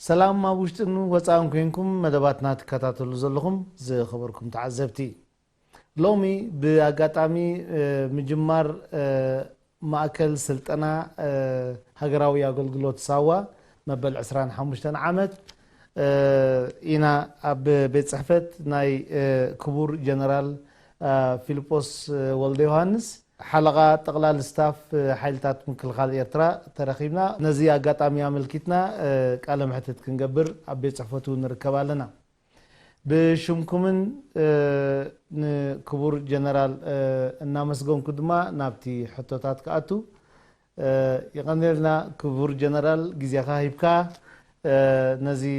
سلام ما بوشتنو وصان كوينكم مدباتنا تكاتاتلو زلكم زي خبركم تعزبتي لومي باغاطامي مجمار ماكل سلطنا هاغراوي اغلغلوت ساوا مبل 25 عامت إنا أب بيت صحفت ناي كبور جنرال فيليبوس ولد يوهانس حلقة تقلال ستاف حيلتات مكل خال إيرترا ترخيبنا نزي أقاطامي عملكتنا كالم حتت كنقبر أب بيت صحفتو نركبا لنا بشمكمن كبور جنرال النامسقون كدما نابتي حطوتات كأتو يغنيلنا كبور جنرال جزيخا هيبكا نزي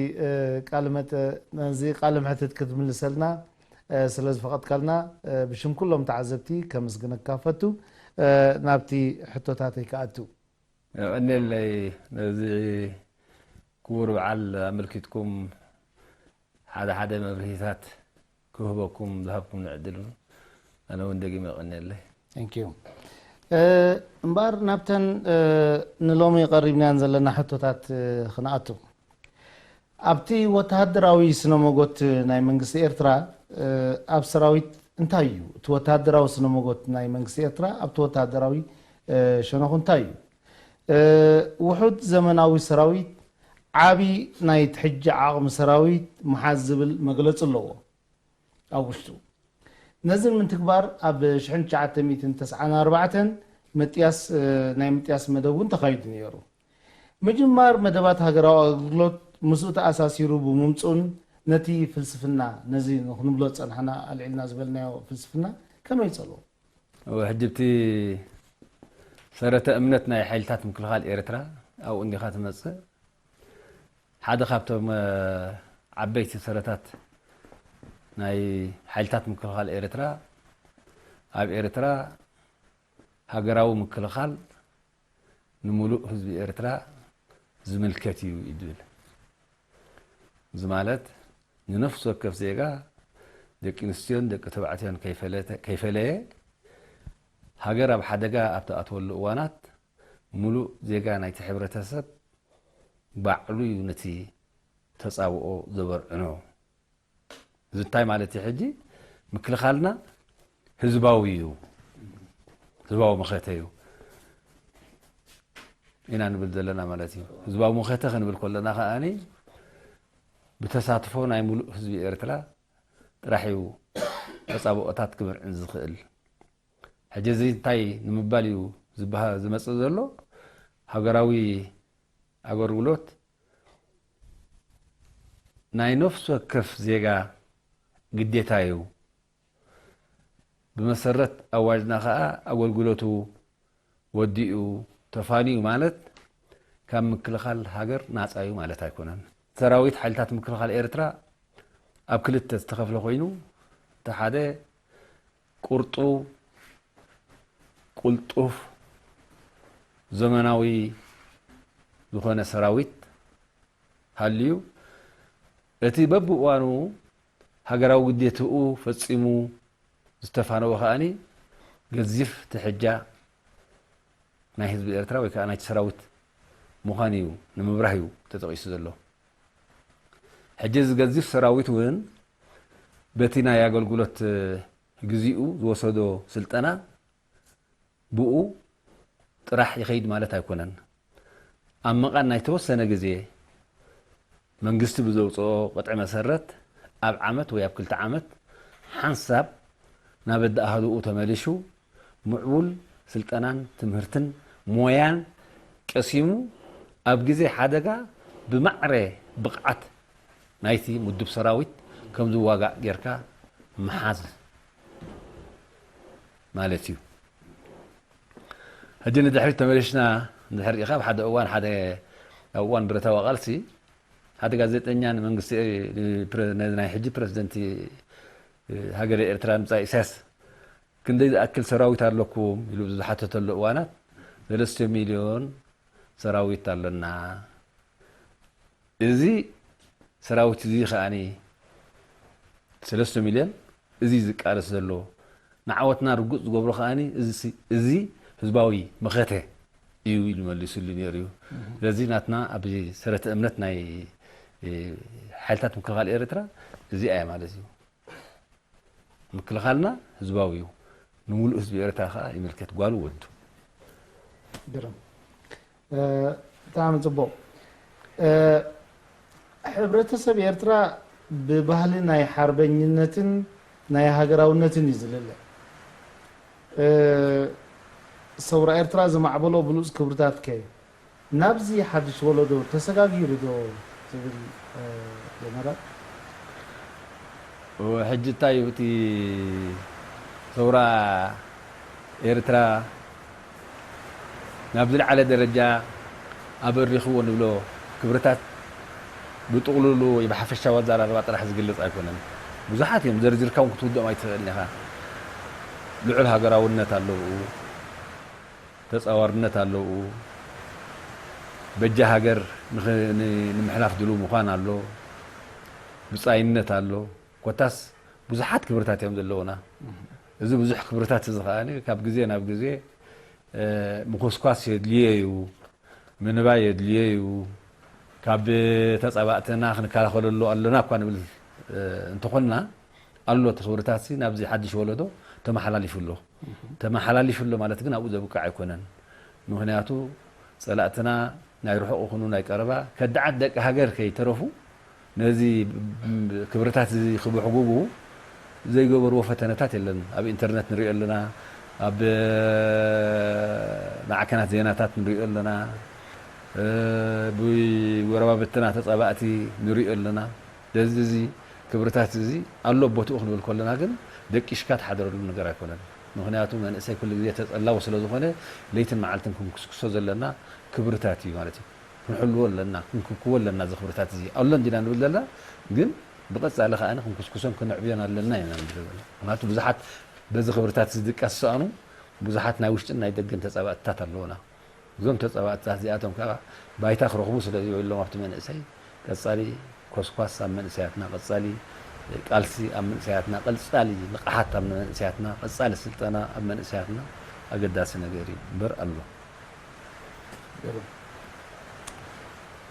كلمة نزي قالم حتت كتب لسلنا سلاز فقط كلنا بشم كلهم تعذبتي كمسجن كافتو نابتي حطوتاتي كاتو أنا اللي نزي كور على ملكتكم حدا مبرهيثات كهبكم ذهبكم نعدلون أنا وندقي ما قلنا له. Thank you. مبار نابتن نلومي قريبنا نزلنا حطوتات خناقتو. أبتي وتهدراوي سنموغوت ناي منغس إيرترا أب سراويت انتايو توتهدراو سنموغوت ناي منغس إيرترا أب توتهدراوي شنو انتايو وحود زمناوي سراويت عابي ناي تحج عقم سراويت محزبل مغلص اللو أوشتو نزل من تكبار أب شحن 994 متياس ناي متياس مدوون تخايد نيرو مجمار مدبات هاجراو أغلوت مسؤول أساسي روبو ممتون نتي فلسفنا نزين نخنبلوت أنحنا العلنا زبلنا فلسفنا كما يصلوا وحجبتي سرت أمنتنا حيلتات من كل خال إيرترا أو إني خاتم نص حدا خابتهم عبيت سرتات ناي حيلتات من كل خال إيرترا أب إيرترا هاجراو من كل خال نملؤ حزب إيرترا زملكتي يدول زمالت ننفسه كيف زيغا دك انستيون دك تبعتين كيفليه هاجر اب حدغا ابت اتول وانات ملو زيغا نايت حبرتسب باعلو يونتي تصاوؤ زبرعنو زتاي مالتي حجي مكلخالنا حزباويو حزباو مخيتيو إنا نبل دلنا مالتي حزباو مخيته خنبل كلنا خاني بتساتفو ناي ملؤ حزب إيرترا راحيو تصابؤتات كبر عن زخئل حجزي تاي نمباليو زبها زمص زلو هاغراوي اغورغلوت ناي نفس وكف زيغا قديتايو بمسرت اواجنا خا اغورغلوتو وديو تفانيو مالت كم مكلخال هاجر ناصايو مالت ايكونن سراويت حالتات مكلخال إيرترا أب كلت تستخفل خوينو تحادة قرطو قلطوف زمناوي زخونة سراويت هاليو التي ببقوانو هاقراو قديتو فتصيمو زتفانو وخاني قزيف تحجا ما حزب إيرترا ويكا سراويت مخانيو نمبرهيو تتغيسو دلو حجز قزيف سراويت وين بتينا ياغلغلوت غزيو وسدو سلطنا بؤو طرح يخيد مالت ايكونن اما قنا يتوسنه غزي منغست بزوصو قطع مسرت اب عامت ويا بكلت عامت حنساب نابد اهدو تملشو معول سلطنان تمهرتن مويان قسيمو اب غزي حدغا بمعره بقعت نايتي مدب سراويت كم ذو واقع جركا محاز مالتيو هدينا دحري تمرشنا دحر يخاف حدا اوان برتا وقالسي هذا غازيتنيان منغسي ناي حجي بريزيدنتي هاجر إيرترا مصاي اساس كندي اكل سراويت علىكم يلو زحاتته اوانات 3 مليون سراويت علىنا ازي سراوت زي خاني 3 مليون ازي زقارس زلو نعوتنا رغص غبرو خاني ازي حزباوي مخته يو يملسوا لي نيريو لذيناتنا ابي سرت امنتنا ሓይልታት ምክልኻል ኤርትራ እዚኣ እያ ማለት እዩ ምክልኻልና ህዝባዊ እዩ ንሙሉእ ህዝቢ ኤርትራ ከዓ ይምልከት ጓሉ ወዱ ግርም ብጣዕሚ ፅቡቅ ሕብረተሰብ ኤርትራ ብባህሊ ናይ ሓርበኝነትን ናይ ሃገራውነትን እዩ ዝልለ ሰውራ ኤርትራ ዝማዕበሎ ብሉፅ ክብርታት ከ ናብዚ ሓድሽ ወለዶ ተሰጋጊሩ ዶ ዝብል ጀነራል ሕጂ እንታይ እዩ እቲ ሰውራ ኤርትራ ናብ ዝለዓለ ደረጃ ኣበሪኽዎ ንብሎ ክብርታት ብጥቕልሉ ወይ ብሓፈሻዊ ኣዘራርባ ጥራሕ ዝግለፅ ኣይኮነን ብዙሓት እዮም ዘርዚርካ እውን ክትውድኦም ኣይትኽእልን ኢኻ ልዑል ሃገራውነት ኣለዎ ተፃዋርነት ኣለዎ በጃ ሃገር ንምሕላፍ ድሉ ምዃን ኣሎ ብፃይነት ኣሎ ኮታስ ብዙሓት ክብርታት እዮም ዘለውና እዚ ብዙሕ ክብርታት እዚ ከዓኒ ካብ ግዜ ናብ ግዜ ምኮስኳስ የድልየ እዩ ምንባይ የድልየ እዩ ካብ ተፀባእትና ክንከላኸለሉ ኣለና እኳ ንብል እንተኾንና ኣሎ እቲ ክብርታት ናብዚ ሓድሽ ወለዶ ተመሓላሊፉሎ ማለት ግን ኣብኡ ዘብቃዕ ኣይኮነን ምክንያቱ ፀላእትና ናይ ርሑቕ ይኹኑ ናይ ቀረባ ከዳዓት ደቂ ሃገር ከይተረፉ ነዚ ክብርታት እዚ ክብሕጉጉ ዘይገበርዎ ፈተነታት የለን ኣብ ኢንተርኔት ንሪኦ ኣለና ኣብ ማዕከናት ዜናታት ንሪኦ ኣለና ብወረባብትና ተፀባእቲ ንሪኦ ኣለና እዚ ክብርታት እዚ ኣሎ ቦትኡ ክንብል ከለና ግን ደቂሽካ ትሓደረሉ ነገር ኣይኮነን ምክንያቱ መንእሰይ ኩሉ ግዜ ተፀላው ስለ ዝኾነ ለይትን መዓልትን ክንክስክሶ ዘለና ክብርታት እዩ ማለት እዩ ክንሕልዎ ኣለና ክንክክዎ ኣለና እዚ ክብርታት እዚ ኣሎ እንዲና ንብል ዘለና ግን ብቐፃሊ ከዓኒ ክንክስክሶም ክንዕብዮን ኣለና ኢና ንብል ዘለና ምክንያቱ ብዙሓት በዚ ክብርታት ዝድቃሰኣኑ ብዙሓት ናይ ውሽጥን ናይ ደገን ተፀባእትታት ኣለውና እዞም ተፀባእትታት እዚኣቶም ከዓ ባይታ ክረኽቡ ስለ ዝብሎም ኣብቲ መንእሰይ ቀፃሊ ኮስኳስ ኣብ መንእሰያትና ቀፃሊ ቃልሲ ኣብ መንእሰያትና ቀፃሊ ንቕሓት ኣብ መንእሰያትና ቀፃሊ ስልጠና ኣብ መንእሰያትና ኣገዳሲ ነገር እዩ እምበር ኣሎ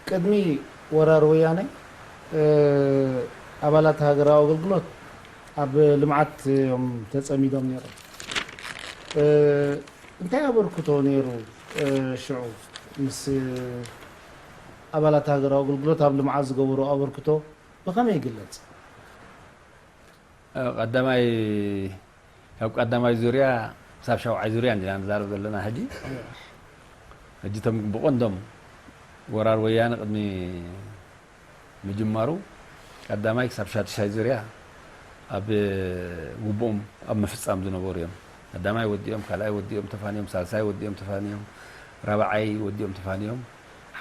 ቅድሚ ወራር ወያነ ኣባላት ሃገራዊ ኣገልግሎት ኣብ ልምዓት እዮም ተፀሚዶም ነይሮም እንታይ ኣበርክቶ ነይሩ ሽዑ ምስ ኣባላት ሃገራዊ ኣገልግሎት ኣብ ልምዓት ዝገበሩ ኣበርክቶ ብኸመይ ይግለፅ ቀዳማይ ዙርያ ክሳብ ሻውዓይ ዙርያ እንዲና ንዛረብ ዘለና ሕጂ እቶም ብቆንዶም ወራር ወያነ ቅድሚ ምጅማሩ ቀዳማይ ክሳብ ሻድሻይ ዙርያ ኣብ ውብኦም ኣብ ምፍፃም ዝነበሩ እዮም ቀዳማይ ወዲኦም ካልኣይ ወዲኦም ተፋንዮም ሳልሳይ ወዲኦም ተፋንዮም ራብዓይ ወዲኦም ተፋንዮም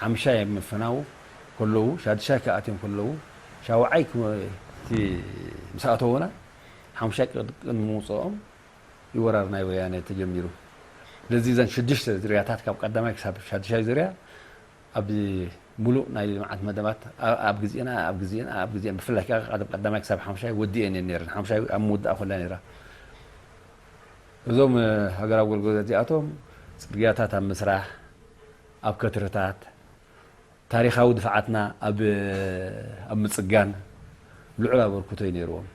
ሓምሻይ ምፍናው ከለዉ ሻድሻይ ከኣትዮም ከለዉ ሻውዓይ ምስኣተውና ሓምሻይ ቅድሚ ምውፅኦም ይወራር ናይ ወያነ ተጀሚሩ ለዚ ዘን 6 ዙርያታት ካብ ቀዳማይ ክሳብ ሻድሻይ ዙርያ ኣብ ሙሉእ ናይ ልምዓት መደባት ኣብ ግዜና ብፍላይ ከዓ ቀዳማይ ክሳብ ሓምሻይ ወዲአን እየን ነይረን ሓምሻይ ኣብ ምውዳእ ኮላ ነይራ እዞም ሃገራዊ ኣገልግሎት እዚኣቶም ፅርግያታት ኣብ ምስራሕ ኣብ ከትርታት ታሪኻዊ ድፍዓትና ኣብ ምፅጋን ልዑል ኣበርክቶ እዩ ነይርዎም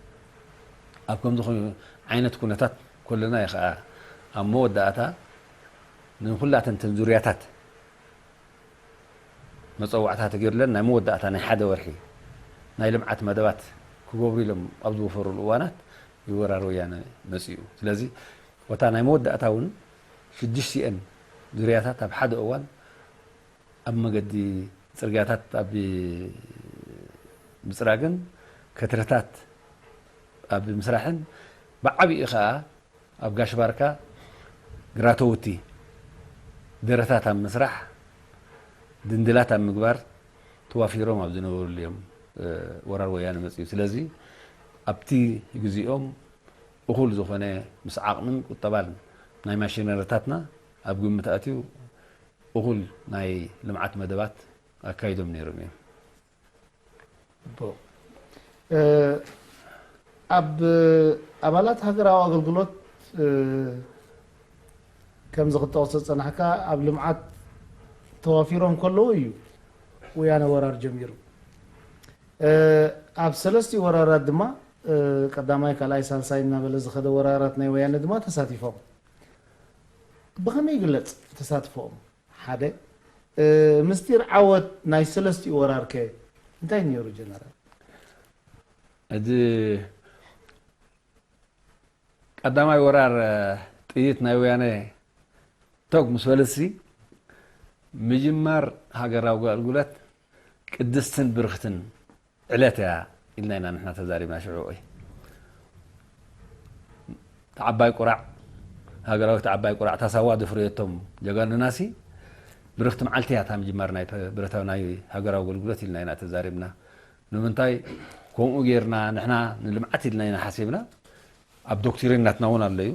ኣብ ከምዚ ዓይነት ኩነታት ኩልና ከዓ ኣብ መወዳእታ ንኩላተን ተን ዙርያታት መፀዋዕታት ተገይሩለን ናይ መወዳእታ ናይ ሓደ ወርሒ ናይ ልምዓት መደባት ክገብሩ ኢሎም ኣብ ዝወፈሩሉ እዋናት ይወራር ወያነ መፅኡ ስለዚ ወታ ናይ መወዳእታ እውን 6 ዙርያታት ኣብ ሓደ እዋን ኣብ መገዲ ፅርግያታት ኣብ ምፅራግን ከትርታት ኣብ ምስራሕን ብዓብኡ ከዓ ኣብ ጋሽባርካ ግራተውቲ ደረታት ኣብ ምስራሕ ድንድላት ኣብ ምግባር ተዋፊሮም ኣብ ዝነበሩሉ እዮም ወራር ወያነ መፅኡ ስለዚ ኣብቲ ግዜኦም እኹል ዝኾነ ምስ ዓቕምን ቁጠባን ናይ ማሽነሪታትና ኣብ ግምት ኣትዩ እኹል ናይ ልምዓት መደባት ኣካይዶም ነይሮም እዮም ኣብ ኣባላት ሃገራዊ ኣገልግሎት ከም ዝኽጠቕሶ ፀናሕካ ኣብ ልምዓት ተዋፊሮም ከለዉ እዩ ወያነ ወራር ጀሚሩ ኣብ ሰለስቲ ወራራት ድማ ቀዳማይ ካልኣይ ሳልሳይ እናበለ ዝኸደ ወራራት ናይ ወያነ ድማ ተሳቲፎም ብኸመይ ይግለጽ ተሳትፎም ሓደ ምስጢር ዓወት ናይ ሰለስቲ ወራር ከ እንታይ ነይሩ ጀነራል እዚ ቀዳማይ ወራር ጥይት ናይ ወያነ ተግ ምስ በለሲ ምጅማር ሃገራዊ ኣገልግሎት ቅድስትን ብርክትን ዕለት እያ ኢልና ኢና ንሕና ተዛሪብና ሽዑ ወይ ተዓባይ ቁራዕ ሃገራዊ ተዓባይ ቁራዕ ታሳዋ ድፍርየቶም ጀጋንናሲ ብርክቲ መዓልቲ እያ እታ ምጅማር ናይ ብረታዊ ናይ ሃገራዊ ኣገልግሎት ኢልና ኢና ተዛሪብና ንምንታይ ከምኡ ጌርና ንሕና ንልምዓት ኢልና ኢና ሓሲብና ኣብ ዶክትሪናትና እውን ኣሎ እዩ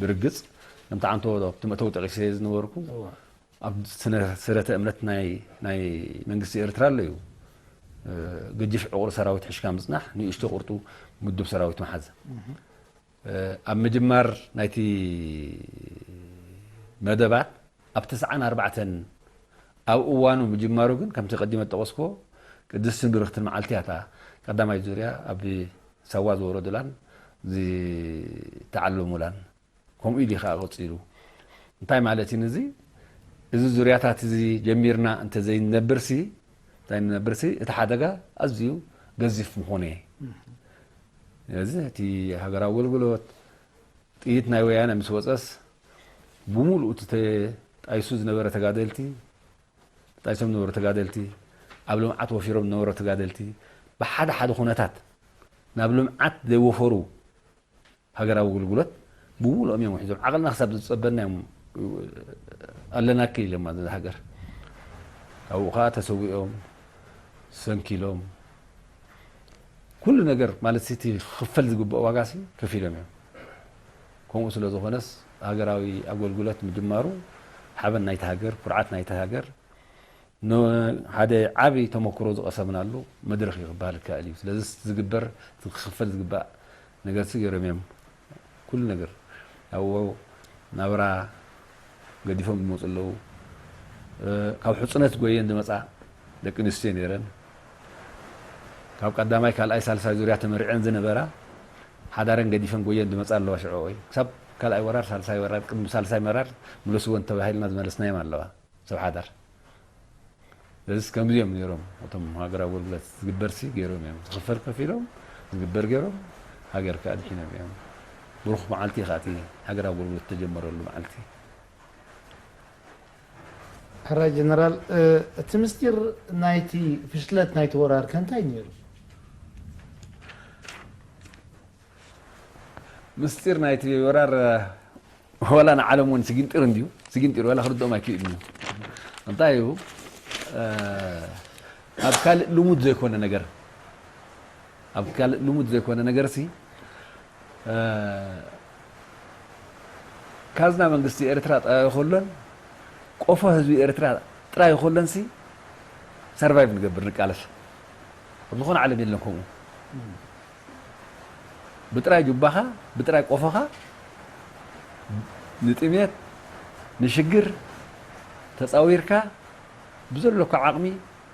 ብርግፅ ከምቲ ዓንቶ ትመእተው ጠቂሰ ዝነበርኩ ኣብ ስረተ እምነት ናይ መንግስቲ ኤርትራ ኣሎ እዩ ገጅፍ ዕቁር ሰራዊት ሕሽካ ምፅናሕ ንእሽቶ ቁርጡ ምድብ ሰራዊት መሓዝ ኣብ ምጅማር ናይቲ መደባት ኣብ 94 ኣብ እዋኑ ምጅማሩ ግን ከምቲ ቀዲመ ጠቀስኮ ቅድስትን ብርክትን መዓልቲ እያ እታ ቀዳማይ ዙርያ ኣብ ሰዋ ዝወረዱላን ዝተዓለሙላን ከምኡ ኢሉ ከዓ ቀፂሉ እንታይ ማለት እዩ እዚ እዚ ዙርያታት እዚ ጀሚርና እንተዘይነብርሲ እቲ ሓደጋ ኣዝዩ ገዚፍ ምኾነ እዚ እቲ ሃገራዊ ኣገልግሎት ጥይት ናይ ወያነ ምስ ወፀስ ብሙሉእ እቲ ጣይሱ ዝነበረ ተጋደልቲ ጣይሶም ዝነበሩ ተጋደልቲ ኣብ ልምዓት ወፊሮም ዝነበሩ ተጋደልቲ ብሓደ ሓደ ኩነታት ናብ ልምዓት ዘይወፈሩ ሃገራዊ ኣገልግሎት ብሙሉኦም እዮም ሒዞም ዓቕልና ክሳብ ዝፀበና እዮም ኣለና ኢሎም እዚ ሃገር ካብኡ ከዓ ተሰዊኦም ሰንኪሎም ኩሉ ነገር ማለት እቲ ክፍል ዝግብኦ ዋጋሲ ከፊሎም እዮም ከምኡ ስለ ዝኾነስ ሃገራዊ ኣገልግሎት ምጅማሩ ሓበን ናይቲ ሃገር ኩርዓት ናይቲ ሃገር ሓደ ዓብይ ተመክሮ ዝቐሰምናሉ መድረኽ ይኽበሃል ይከኣል እዩ ስለዚ ዝግበር ክፍል ዝግባእ ነገርሲ ገይሮም እዮም ኩሉ ነገር ኣብኡ ናብራ ገዲፎም ዝመፁ ኣለዉ ካብ ሕፁነት ጎየን ዝመፃ ደቂ ኣንስትዮ ነይረን ካብ ቀዳማይ ካልኣይ ሳልሳይ ዙርያ ተመሪዐን ዝነበራ ሓዳረን ገዲፈን ጎየን ዝመፃ ኣለዋ ሽዑ ወይ ክሳብ ካልኣይ ወራር ሳልሳይ ወራር ቅድሚ ሳልሳይ መራር ምለስዎን ተባሂልና ዝመለስናዮም ኣለዋ ሰብ ሓዳር ስለዚ ከምዚኦም ነይሮም እቶም ሃገራዊ ኣገልግሎት ዝግበርሲ ገይሮም እዮም ዝኽፈል ከፊሎም ዝግበር ገይሮም ሃገር ከዓ ድሒኖም እዮም ብሩኽ መዓልቲ ከዓ እቲ ሃገራዊ ኣገልግሎት ተጀመረሉ መዓልቲ ሕራይ ጀነራል እቲ ምስጢር ናይቲ ፍሽለት ናይቲ ወራር ከንታይ ነይሩ ምስጢር ናይቲ ወራር ወላ ንዓለም እውን ስግንጢር እንድዩ ስግንጢር ወላ ክርድኦም ኣይክእልን እዩ እንታይ እዩ ኣብ ካልእ ልሙድ ዘይኮነ ነገር ኣብ ካልእ ልሙድ ዘይኮነ ነገርሲ ካዝና መንግስቲ ኤርትራ ጥራይ ይኸሎን ቆፎ ህዝቢ ኤርትራ ጥራይ ይኸሎንሲ ሰርቫይቭ ንገብር ንቃለስ ኣብ ዝኾነ ዓለም የለን ከምኡ ብጥራይ ጅባኻ ብጥራይ ቆፎኻ ንጥሜት ንሽግር ተፃዊርካ ብዘለካ ዓቕሚ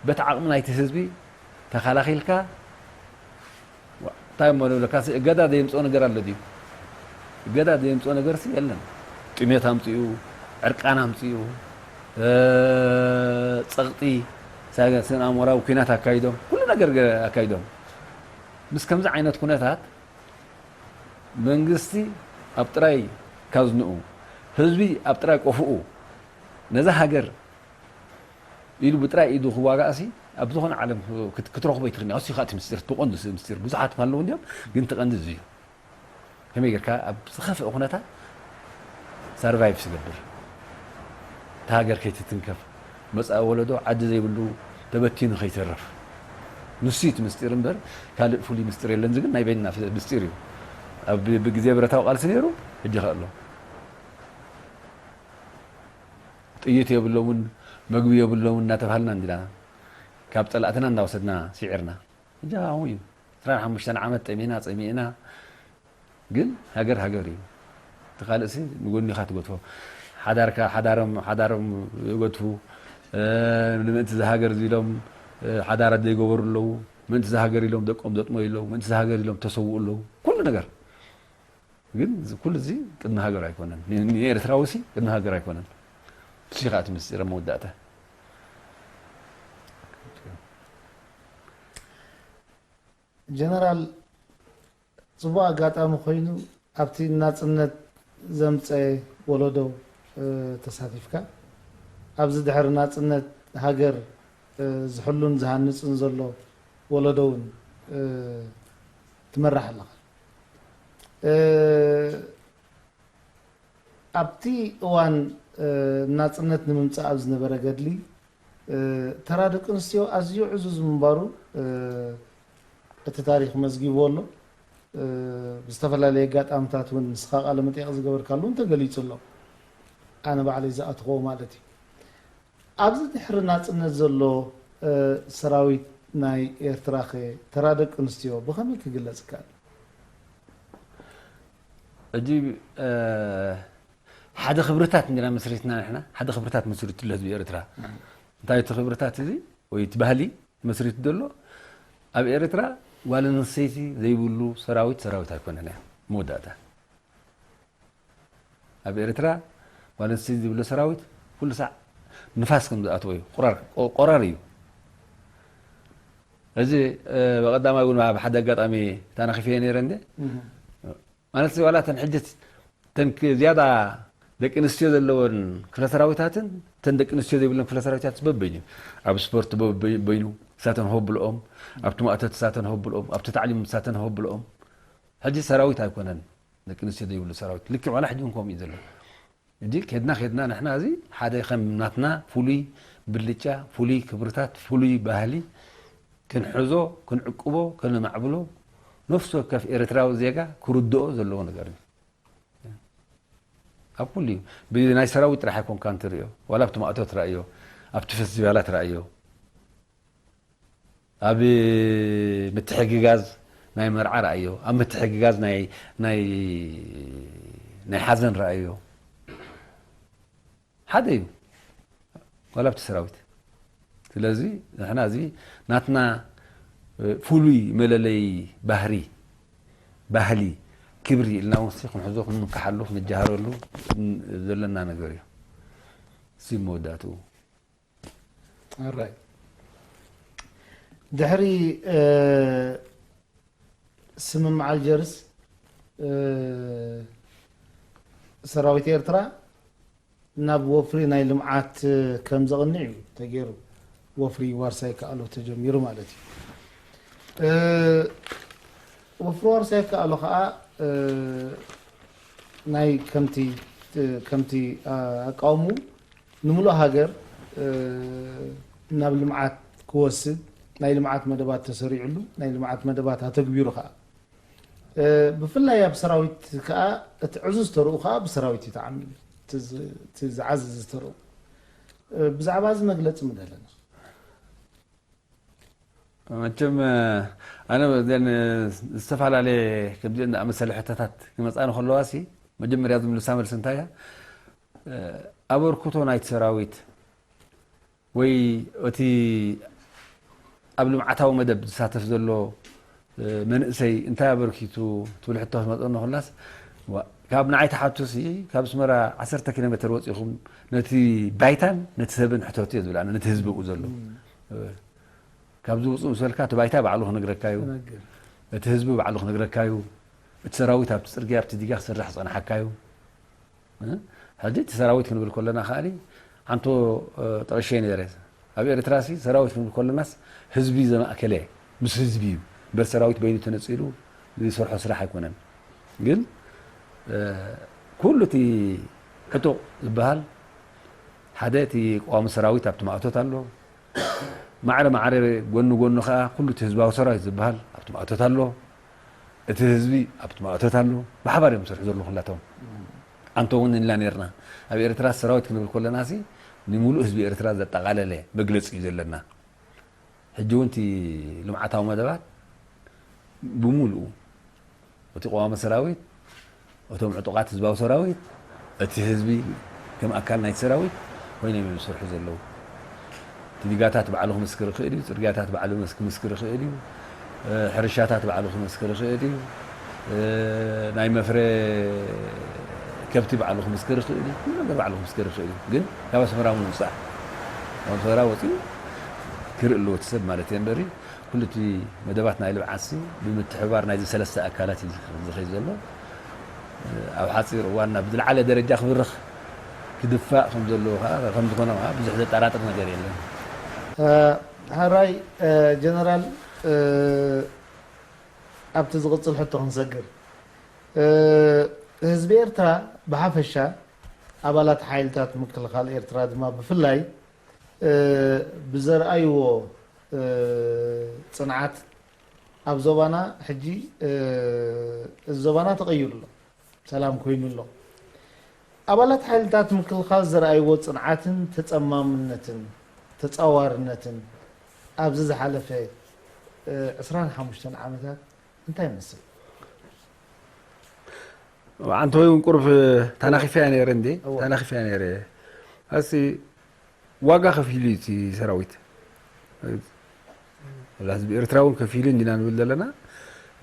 በቲ ዓቕሚ ናይቲ ህዝቢ ተኸላኺልካ እንታይ እሞለካ እገዳ ዘየምፅኦ ነገር ኣሎ ድዩ እገዳ ዘየምፅኦ ነገርሲ የለን ጥሜት ኣምፅኡ ዕርቃን ኣምፅኡ ፀቕጢ ስነ ኣእምሮዊ ኩናት ኣካይዶም ኩሉ ነገር ኣካይዶም ምስ ከምዚ ዓይነት ኩነታት መንግስቲ ኣብ ጥራይ ካዝንኡ ህዝቢ ኣብ ጥራይ ቆፍኡ ነዛ ሃገር ኢሉ ብጥራይ ኢዱ ክዋጋእሲ ኣብ ዝኾነ ዓለም ክትረኽቦ ይትኽእልኒ ኣውሲ ከዓ እቲ ምስጢር ትቐንዲ ምስጢር ብዙሓት ኣለዉ እንዲኦም ግን ትቐንዲ እዚ እዩ ከመይ ጌርካ ኣብ ዝኸፍአ ኩነታት ሰርቫይቭ ዝገብር እቲ ሃገር ከይትትንከፍ መፃኢ ወለዶ ዓዲ ዘይብሉ ተበቲኑ ከይተረፍ ንሱ እቲ ምስጢር እምበር ካልእ ፍሉይ ምስጢር የለን ዝግን ናይ በይንና ምስጢር እዩ ኣብ ብግዜ ብረታዊ ቃልሲ ነይሩ ሕጂ ኸ ኣሎ ጥይት የብሎምን መግቢ የብሎምን እናተባሃልና እንዲና ካብ ፀላእትና እንዳወሰድና ሲዒርና ሕጂ ኣሁን እዩ 25 ዓመት ጠሚና ፀሚእና ግን ሃገር ሃገር እዩ እቲ ካልእ ሲ ንጎኒ ኢኻ ትገትፎ ሓዳርካ ሓዳሮም ይገትፉ ንምእንቲ ዝሃገር ኢሎም ሓዳራት ዘይገበሩ ኣለዉ من تزهجر لهم دقهم دقموا لهم من تزهجر لهم تسووا لهم كل نجار ግን كل زي قدنا هاجر አይኮነን ኤርትራውሲ قدنا هاجر አይኮነን ሲኻት ምስረ መወዳእታ ጀነራል ጽቡቅ አጋጣሚ ኮይኑ ኣብቲ ናጽነት ዘምፀ ወለዶ ተሳቲፍካ ኣብዚ ድሕሪ ናጽነት ሃገር ዝሕሉን ዝሃንጽን ዘሎ ወለዶውን ትመራሕ ኣለኻ ኣብቲ እዋን ናጽነት ንምምጻእ ኣብ ዝነበረ ገድሊ ተራ ደቂ ኣንስትዮ ኣዝዩ ዕዙዝ ምንባሩ እቲ ታሪክ መዝጊብዎ ኣሎ ብዝተፈላለየ ኣጋጣሚታት እውን ንስኻ ቃለ መጠይቕ ዝገበርካሉ ተገሊጹ ኣሎ ኣነ ባዕለይ ዝኣትኾ ማለት እዩ ኣብዚ ድሕሪ ናጽነት ዘሎ ሰራዊት ናይ ኤርትራ ኸ ተራ ደቂ ኣንስትዮ ብኸመይ ክግለጽ ይከኣል እጂ ሓደ ክብርታት እንዲና መስሪትና ንሕና ሓደ ክብርታት መስሪት ለህዝቢ ኤርትራ እንታይ እቲ ክብርታት እዚ ወይ እቲ ባህሊ መስሪት ዘሎ ኣብ ኤርትራ ጓል ኣንስተይቲ ዘይብሉ ሰራዊት ኣይኮነን እያ መወዳእታ ኣብ ኤርትራ ጓል ኣንስተይቲ ዘይብሉ ሰራዊት ኩሉ ሰዕ ንፋስ ከም ዝኣትዎ እዩ ቆራር እዩ እዚ በቀዳማይ እውን ኣብ ሓደ ኣጋጣሚ ተናኺፈ ነይረ እንደ ማለት ዋላ ተን ሕጅት ተን ዝያዳ ደቂ ኣንስትዮ ዘለወን ክፍለ ሰራዊታትን ተን ደቂ ኣንስትዮ ዘይብለን ክፍለ ሰራዊታት በበይኑ ኣብ ስፖርት በበይኑ ሳተን ሆብልኦም ኣብቲ ማእተት ሳተን ሆብልኦም ኣብቲ ታዕሊም ሳተን ሆብልኦም ሕጂ ሰራዊት ኣይኮነን ደቂ ኣንስትዮ ዘይብሉ ሰራዊት ልክዕ ዋላ ሕጂ ከምኡ እዩ ዘሎ እጂ ከድና ንሕና እዚ ሓደ ከም ናትና ፍሉይ ብልጫ ፍሉይ ክብርታት ፍሉይ ባህሊ ክንሕዞ ክንዕቅቦ ክንማዕብሎ ነፍሱ ወከፍ ኤርትራዊ ዜጋ ክርድኦ ዘለዎ ነገር እዩ ኣብ ኩሉ ብናይ ሰራዊት ጥራሕ ኣይኮንካ እንትርእዮ ዋላ ኣብቲ ማእተት ትረእዮ ኣብቲ ፌስቲቫላት ትረእዮ ኣብ ምትሕግጋዝ ናይ መርዓ ረእዮ ኣብ ምትሕግጋዝ ናይ ሓዘን ረእዮ ሓደ እዩ ዋላ ኣብቲ ሰራዊት ስለዚ ንሕና እዚ ናትና ፍሉይ መለለይ ባህሊ ክብሪ ኢልና ውንሲ ክንሕዞ ክንከሓሉ ክንጃሃረሉ ዘለና ነገር እዩ እዚ መወዳእትኡ ድሕሪ ስምምዕ አልጀርስ ሰራዊት ኤርትራ ናብ ወፍሪ ናይ ልምዓት ከም ዘቕንዕ እዩ ተገይሩ ወፍሪ ዋርሳይ ከኣሎ ተጀሚሩ ማለት እዩ ወፍሪ ዋርሳይ ከኣሎ ከዓ ናይ ከምቲ ኣቃውሙ ንምሉእ ሃገር ናብ ልምዓት ክወስድ ናይ ልምዓት መደባት ተሰሪዕሉ ናይ ልምዓት መደባት ተግቢሩ ከዓ ብፍላይ ኣብ ሰራዊት ከዓ እቲ ዕዙዝ ተርኡ ከዓ ብሰራዊት እዩ ተዓሚሉ እቲ ዝዓዝዝ ተርኡ ብዛዕባ እዚ መግለፂ ምደለና መቸም ኣነ ዝተፈላለየ ከምዚአን ዝኣመሰለ ሕቶታት ክመፃኒ ከለዋሲ መጀመርያ ዝምልሳ መልሲ እንታይ እያ ኣበርክቶ ናይቲ ሰራዊት ወይ እቲ ኣብ ልምዓታዊ መደብ ዝሳተፍ ዘሎ መንእሰይ እንታይ ኣበርኪቱ ትብል ሕቶ ክትመፀኒ ኩላስ ካብ ንዓይ ተሓቱሲ ካብ ስመራ 10 ኪሎ ሜትር ወፂኹም ነቲ ባይታን ነቲ ሰብን ሕቶት እየ ዝብል ኣነ ነቲ ህዝቢ ኡ ዘሎ ካብዚ ውፅእ ምስበልካ እቲ ባይታ ባዕሉ ክነግረካ እዩ እቲ ህዝቢ ባዕሉ ክነግረካ እዩ እቲ ሰራዊት ኣብቲ ፅርግያ ኣብቲ ዲጋ ክስራሕ ዝፀናሓካ እዩ ሕጂ እቲ ሰራዊት ክንብል ከለና ከኣኒ ሓንቶ ጠቐሸ ነይረ ኣብ ኤርትራሲ ሰራዊት ክንብል ከለናስ ህዝቢ ዘማእከለ ምስ ህዝቢ እዩ በር ሰራዊት በይኑ ተነፂሉ ዝሰርሖ ስራሕ ኣይኮነን ግን ኩሉ እቲ ዕጡቕ ዝበሃል ሓደ እቲ ቋሚ ሰራዊት ኣብቲ ማእቶት ኣሎ ማዕረ ጎኑ ከዓ ኩሉ እቲ ህዝባዊ ሰራዊት ዝበሃል ኣብቲ ማእቶት ኣሎ እቲ ህዝቢ ኣብቲ ማእቶት ኣሎ ብሓባር እዮም ዝሰርሑ ዘለዉ ኩላቶም ኣንቶ እውን ንላ ነርና ኣብ ኤርትራ ሰራዊት ክንብል ከለና ሲ ንሙሉእ ህዝቢ ኤርትራ ዘጠቃለለ መግለፂ እዩ ዘለና ሕጂ እውን እቲ ልምዓታዊ መደባት ብሙሉኡ እቲ ቋሚ ሰራዊት እቶም ዕጡቃት ህዝባዊ ሰራዊት እቲ ህዝቢ ከም ኣካል ናይቲ ሰራዊት ኮይኖም እዮም ዝሰርሑ ዘለዉ ዲጋታት ባዕሉ ክምስክር ይኽእል እዩ ፅርግያታት ባዕሉ ክምስክር ይኽእል እዩ ሕርሻታት ባዕሉ ክመስክር ይኽእል እዩ ናይ መፍረ ከብቲ ባዕሉ ክመስክር ይኽእል እዩ ኩሉ ነገር ባዕሉ ክመስክር ይኽእል እዩ ግን ካብ ኣስመራ እውን ውፃእ ካብ ኣስመራ ወፂኡ ክርኢ ኣለዎ እቲ ሰብ ማለት እየ እምበሪ ኩሉ እቲ መደባት ናይ ልምዓት ብምትሕብባር ናይዚ ሰለስተ ኣካላት እዩ ዝኸይድ ዘሎ ኣብ ሓፂር እዋን ናብ ዝለዓለ ደረጃ ክብርኽ ክድፋእ ከም ዘለዎ ከዓ ከም ዝኾነ ከዓ ብዙሕ ዘጠራጥር ነገር የለን ሃራይ ጀነራል ኣብቲ ዝቕፅል ሕቶ ክንሰግር ህዝቢ ኤርትራ ብሓፈሻ ኣባላት ሓይልታት ምክልኻል ኤርትራ ድማ ብፍላይ ብዘርኣይዎ ፅንዓት ኣብ ዞባና ሕጂ ዞባና ተቐይሩ ኣሎ ሰላም ኮይኑ ኣሎ ኣባላት ሓይልታት ምክልኻል ዘርኣይዎ ፅንዓትን ተፀማምነትን ተፃዋርነትን ኣብዚ ዝሓለፈ 25 ዓመታት እንታይ ይመስል አንተ ወይ ቁርብ ተናኺፈያ ነይረ እንዴ ተናኺፈያ ነይረ ኣሲ ዋጋ ከፊሉ እቲ ሰራዊት ህዝቢ ኤርትራ እውን ከፊሉ ኢና ንብል ዘለና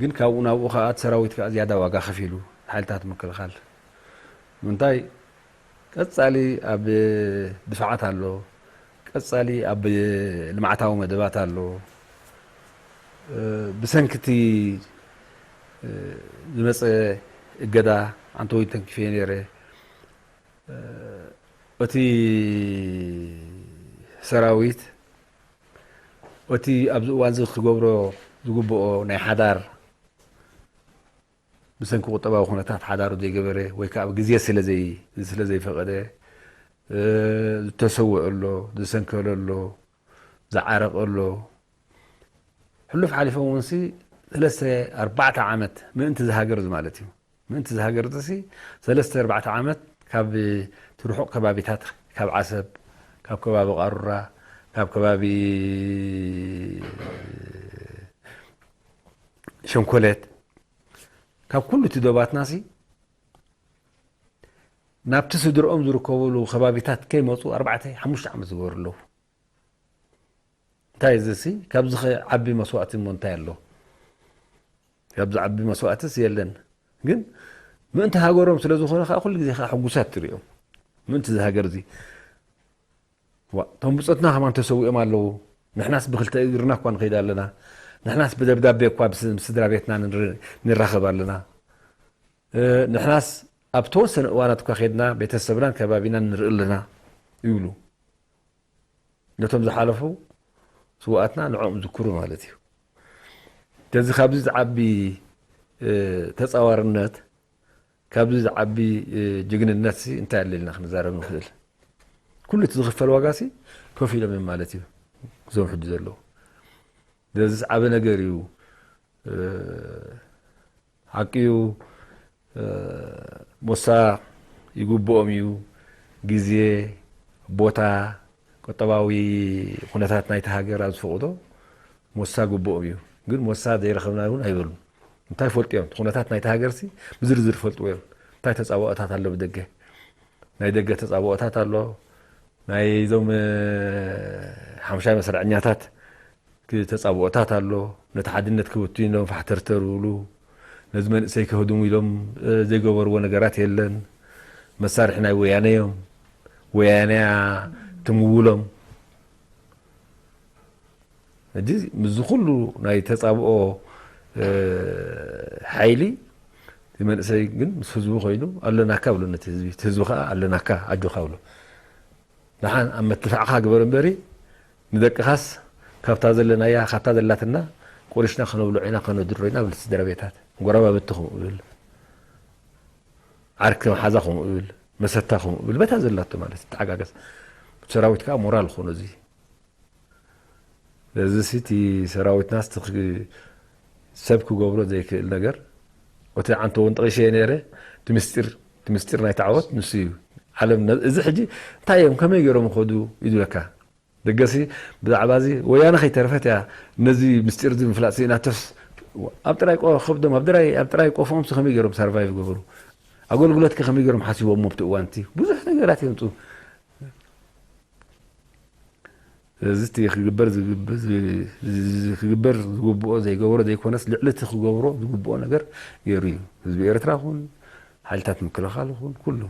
ግን ካብኡ ናብኡ ከዓ እቲ ሰራዊት ከዓ ዝያዳ ዋጋ ከፊሉ ሓይልታት ምክልኻል ምንታይ ቀፃሊ ኣብ ድፍዓት ኣሎ ቀፃሊ ኣብ ልምዓታዊ መደባት ኣሎ ብሰንክቲ ዝመፀ እገዳ አንተ ወይ ተንኪፈየ ነይረ እቲ ሰራዊት እቲ ኣብዚ እዋን እዚ ክገብሮ ዝግብኦ ናይ ሓዳር ብሰንኪ ቁጠባዊ ኩነታት ሓዳሩ ዘይገበረ ወይ ከዓ ግዜ ስለዘይፈቐደ ዝተሰውዐሎ ዝሰንከለሎ ዝዓረቐሎ ሕሉፍ ሓሊፎም እውንሲ 3-4 ዓመት ምእንቲ ዝሃገር ማለት እዩ ምእንቲ ዝሃገር እዚ 3-4 ዓመት ካብ ትርሑቕ ከባቢታት ካብ ዓሰብ ካብ ከባቢ ቃሩራ ካብ ከባቢ ሸንኮለት ካብ ኩሉ እቲ ዶባትናሲ ናብቲ ስድርኦም ዝርከብሉ ከባቢታት ከይመፁ 4-5 ዓመት ዝገበሩ ኣለዉ እንታይ እዚ ካብዚ ዓቢ መስዋዕቲ እሞ እንታይ ኣሎ ካብዚ ዓቢ መስዋዕትስ የለን ግን ምእንቲ ሃገሮም ስለ ዝኾነ ከዓ ኩሉ ግዜ ከዓ ሕጉሳት ትሪኦም ምእንቲ ዝሃገር እዚ እቶም ብፆትና ከማን ተሰዊኦም ኣለዉ ንሕናስ ብክልተ እግርና እኳ ንኸይድ ኣለና ንሕናስ ብደብዳቤ እኳ ብስድራ ቤትና ንራኸብ ኣለና ንሕናስ ኣብ ተወሰነ እዋናት እኳ ከድና ቤተሰብናን ከባቢና ንርኢ ኣለና ይብሉ ነቶም ዝሓለፉ ስዋኣትና ንዕኦም ዝክሩ ማለት እዩ ከዚ ካብዚ ዝዓቢ ተፃዋርነት ካብዚ ዝዓቢ ጅግንነት እንታይ ኣለልና ክንዛረብ ንኽእል ኩሉ እቲ ዝኽፈል ዋጋ ኮፍ ኢሎም እዮም ማለት እዩ እዞም ሕጂ ዘለዉ እዚ ዓበ ነገር እዩ ሓቂኡ ሞሳ ይግብኦም እዩ ግዜ ቦታ ቁጠባዊ ኩነታት ናይቲ ሃገር ኣብ ዝፈቕዶ ሞሳ ግብኦም እዩ ግን ሞሳ ዘይረኸብና እውን ኣይበሉ እንታይ ፈልጡ እዮም ኩነታት ናይቲ ሃገር ብዝርዝር ፈልጡ እዮም እንታይ ተፃብኦታት ኣሎ ብደገ ናይ ደገ ተፃብኦታት ኣሎ ናይ ዞም ሓምሻይ መስርዐኛታት ተፃብኦታት ኣሎ ነቲ ሓድነት ክብቱ ኢሎም ፋሕተርተር ይብሉ ነዚ መንእሰይ ከህድሙ ኢሎም ዘይገበርዎ ነገራት የለን መሳርሒ ናይ ወያነ እዮም ወያነያ ትምውሎም ሕጂ ምዝ ኩሉ ናይ ተፃብኦ ሓይሊ መንእሰይ ግን ምስ ህዝቡ ኮይኑ ኣለናካ ብሎ ነቲ ህዝቢ እቲ ህዝቢ ከዓ ኣለናካ ኣጆኻ ብሎ ንሓን ኣብ መትልፋዕኻ ግበር እምበሪ ንደቅኻስ ካብታ ዘለናያ ካብታ ዘላትና ቆሪሽና ከነብሎ ዒና ከነድሮ ኢና ብል ስድራ ቤታት ጎረባብቲ ከምኡ ብል ዓርኪ መሓዛ ከምኡ ብል መሰታ ከምኡ ብል በታ ዘላቶ ማለት ተዓጋገዝ ሰራዊት ከዓ ሞራል ዝኾኑ እዚ እዚ እቲ ሰራዊትናስ ሰብ ክገብሮ ዘይክእል ነገር እቲ ዓንተ እውን ጠቂሸየ ነይረ እቲ ምስጢር ናይ ተዓወት ንሱ እዩ ዓለም እዚ ሕጂ እንታይ እዮም ከመይ ገይሮም ከዱ ይድለካ ደገሲ ብዛዕባ እዚ ወያነ ከይተረፈት እያ ነዚ ምስጢር እዚ ምፍላጥ ናተስ ኣብ ጥራይ ከብዶም ኣብ ጥራይ ቆፎም ከመይ ገይሮም ሰርቫይቭ ገበሩ ኣገልግሎት ከመይ ገይሮም ሓሲቦም ኣብቲ እዋን እቲ ብዙሕ ነገራት የምፁ زت يخبر يخبر زغبو زي جبره زي كونس لعلت خبره زغبو ነገር يري ህዝቢ ኤርትራ ኹን ሓይልታት ምክልኻል ኹን ኩሉ